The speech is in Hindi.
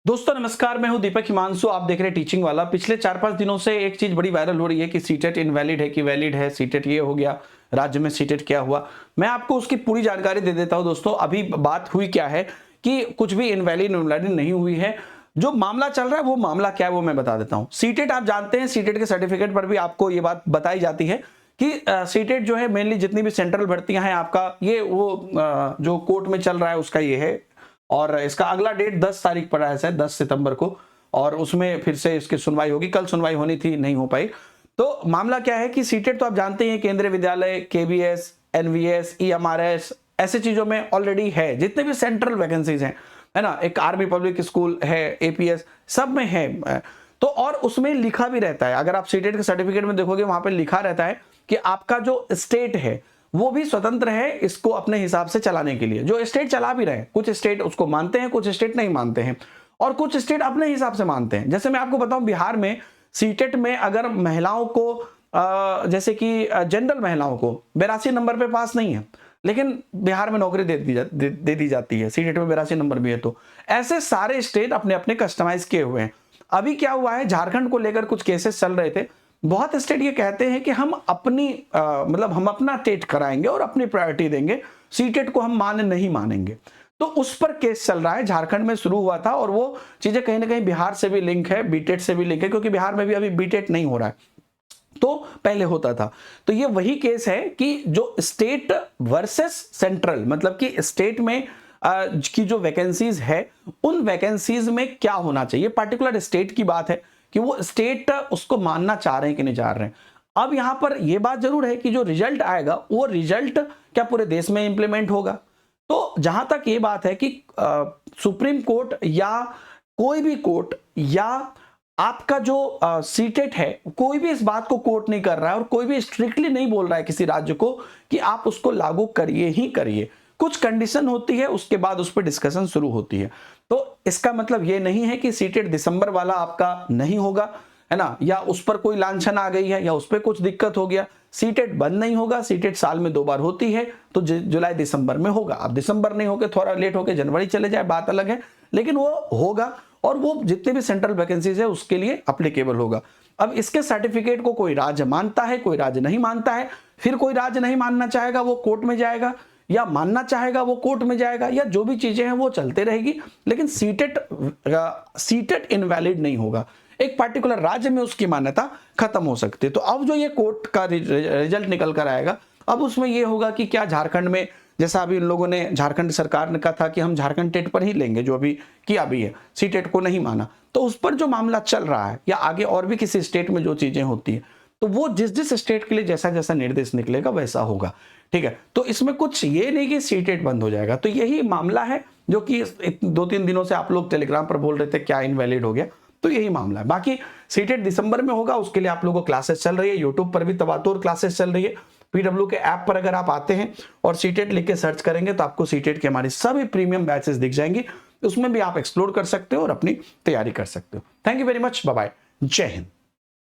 दोस्तों नमस्कार, मैं हूं दीपक हिमांशु। आप देख रहे हैं टीचिंग वाला। पिछले 4-5 दिनों से एक चीज बड़ी वायरल हो रही है कि सीटेट इनवैलिड है कि वैलिड है, सीटेट ये हो गया, राज्य में सीटेट क्या हुआ। मैं आपको उसकी पूरी जानकारी दे देता हूं। दोस्तों अभी बात हुई क्या है कि कुछ भी इनवैलिड नहीं हुई है। जो मामला चल रहा है वो मामला क्या है वो मैं बता देता हूं। सीटेट आप जानते हैं, सीटेट के सर्टिफिकेट पर भी आपको ये बात बताई जाती है कि सीटेट जो है मेनली जितनी भी सेंट्रल भर्तियां हैं आपका ये वो जो कोर्ट में चल रहा है उसका ये है। और इसका अगला डेट 10 तारीख पड़ा है, शायद 10 सितंबर को, और उसमें फिर से इसकी सुनवाई होगी। कल सुनवाई होनी थी, नहीं हो पाई। तो मामला क्या है कि सीटेट तो आप जानते हैं केंद्रीय विद्यालय, केबीएस, एनवीएस, ईएमआरएस ऐसे चीजों में ऑलरेडी है। जितने भी सेंट्रल वैकेंसीज हैं, है ना, एक आर्मी पब्लिक स्कूल है, एपीएस, सब में है। तो और उसमें लिखा भी रहता है, अगर आप सीटेट के सर्टिफिकेट में देखोगे वहां पर लिखा रहता है कि आपका जो स्टेट है वो भी स्वतंत्र है इसको अपने हिसाब से चलाने के लिए। जो स्टेट चला भी रहे, कुछ स्टेट उसको मानते हैं, कुछ स्टेट नहीं मानते हैं, और कुछ स्टेट अपने हिसाब से मानते हैं। जैसे मैं आपको बताऊं, बिहार में सीटेट में अगर महिलाओं को जैसे कि जनरल महिलाओं को 82 नंबर पे पास नहीं है, लेकिन बिहार में नौकरी दे दी जाती है। सीटेट में 82 नंबर भी है। तो ऐसे सारे स्टेट अपने अपने कस्टमाइज किए हुए हैं। अभी क्या हुआ है, झारखंड को लेकर कुछ केसेस चल रहे थे। बहुत स्टेट ये कहते हैं कि हम अपनी मतलब हम अपना टेट कराएंगे और अपनी प्रायोरिटी देंगे, सीटेट को हम नहीं मानेंगे। तो उस पर केस चल रहा है, झारखंड में शुरू हुआ था, और वो चीजें कहीं ना कहीं बिहार से भी लिंक है, बीटेट से भी लिंक है, क्योंकि बिहार में भी अभी बीटेट नहीं हो रहा है, तो पहले होता था। तो ये वही केस है कि जो स्टेट वर्सेस सेंट्रल, मतलब कि स्टेट में की जो वैकेंसीज है उन वैकेंसीज में क्या होना चाहिए, पर्टिकुलर स्टेट की बात है कि वो स्टेट उसको मानना चाह रहे हैं कि नहीं चाह रहे हैं। अब यहां पर यह बात जरूर है कि जो रिजल्ट आएगा वो रिजल्ट क्या पूरे देश में इंप्लीमेंट होगा। तो जहां तक ये बात है कि सुप्रीम कोर्ट या कोई भी कोर्ट या आपका जो सीटेट है, कोई भी इस बात को कोर्ट नहीं कर रहा है और कोई भी स्ट्रिक्टली नहीं बोल रहा है किसी राज्य को कि आप उसको लागू करिए ही करिए। कुछ कंडीशन होती है, उसके बाद उस पर डिस्कशन शुरू होती है। तो इसका मतलब ये नहीं है कि सीटेट दिसंबर वाला आपका नहीं होगा, है ना, या उस पर कोई लांछन आ गई है या उस पर कुछ दिक्कत हो गया। सीटेट बंद नहीं होगा। सीटेट साल में 2 बार होती है, तो जुलाई दिसंबर में होगा। अब दिसंबर नहीं होकर थोड़ा लेट होकर जनवरी चले जाए, बात अलग है, लेकिन वो होगा, और वो जितने भी सेंट्रल वैकेंसीज है उसके लिए अप्लीकेबल होगा। अब इसके सर्टिफिकेट को कोई राज्य मानता है, कोई राज्य नहीं मानता है। फिर कोई राज्य नहीं मानना चाहेगा वो कोर्ट में जाएगा, या मानना चाहेगा वो कोर्ट में जाएगा, या जो भी चीजें हैं वो चलते रहेगी। लेकिन सीटेट इनवैलिड नहीं होगा। एक पार्टिकुलर राज्य में उसकी मान्यता खत्म हो सकती है। तो अब जो ये कोर्ट का रिजल्ट निकल कर आएगा, अब उसमें ये होगा कि क्या झारखंड में, जैसा अभी इन लोगों ने, झारखंड सरकार ने कहा था कि हम झारखंड टेट पर ही लेंगे, जो अभी किया भी है, सीटेट को नहीं माना, तो उस पर जो मामला चल रहा है या आगे और भी किसी स्टेट में जो चीजें होती है, तो वो जिस जिस स्टेट के लिए जैसा जैसा निर्देश निकलेगा वैसा होगा। ठीक है, तो इसमें कुछ ये नहीं कि सीटेट बंद हो जाएगा। तो यही मामला है जो कि 2-3 दिनों से आप लोग टेलीग्राम पर बोल रहे थे क्या इनवैलिड हो गया, तो यही मामला है। बाकी सीटेट दिसंबर में होगा, उसके लिए आप लोगों को क्लासेस चल रही है, यूट्यूब पर भी तबातोर क्लासेस चल रही है। पीडब्ल्यू के ऐप पर अगर आप आते हैं और सीटेट लिख के सर्च करेंगे तो आपको सीटेट के हमारी सभी प्रीमियम बैचेस दिख जाएंगी, उसमें भी आप एक्सप्लोर कर सकते हो और अपनी तैयारी कर सकते हो। Thank you very much, bye bye, जय हिंद।